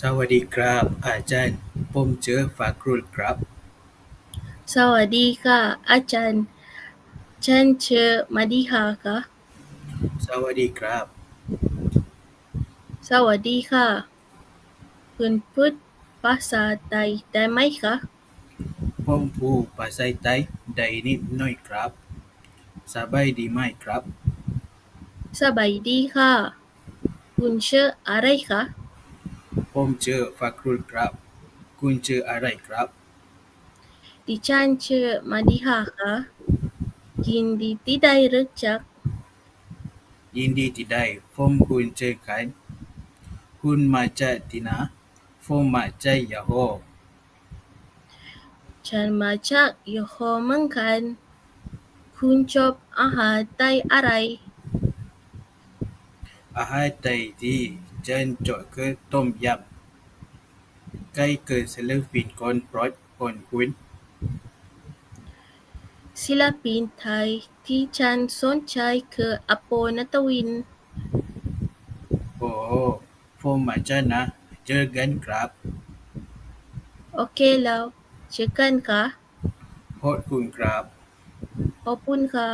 สวัสดีครับอาจารย์ผมเจอฝากรุ่นครับสวัสดีค่ะอาจารย์ฉันชื่อมาดิฮาค่ะสวัสดีครับสวัสดีค่ะคุณพูดภาษาไทยได้ไหมคะผมพูดภาษาไทยได้นิดหน่อยครับสบายดีไหมครับสบายดีค่ะคุณชื่ออะไรคะผมเจอฝากรุ่นครับคุณเจออะไรครับดิฉันชื่อมาดิฮาค่ะยินดีที่ได้รู้จักยินดีที่ได้ผมคุณเจอกันคุณมาจากที่ไหนผมมาจากยาโฮฉันมาจากยโฮเหมือนกันคุณชอบอาหารไทยอะไรอาหารไทยที่ฉันชอบคือต้มยำไก่คือศิลปินคนโปรดของคุณศิลปินไทยที่ฉันสนใจคืออโปนัตวินโอ้ผมมาจากนะเจอกันครับโอเคแล้วเจอกันค่ะขอบคุณครับขอบคุณค่ะ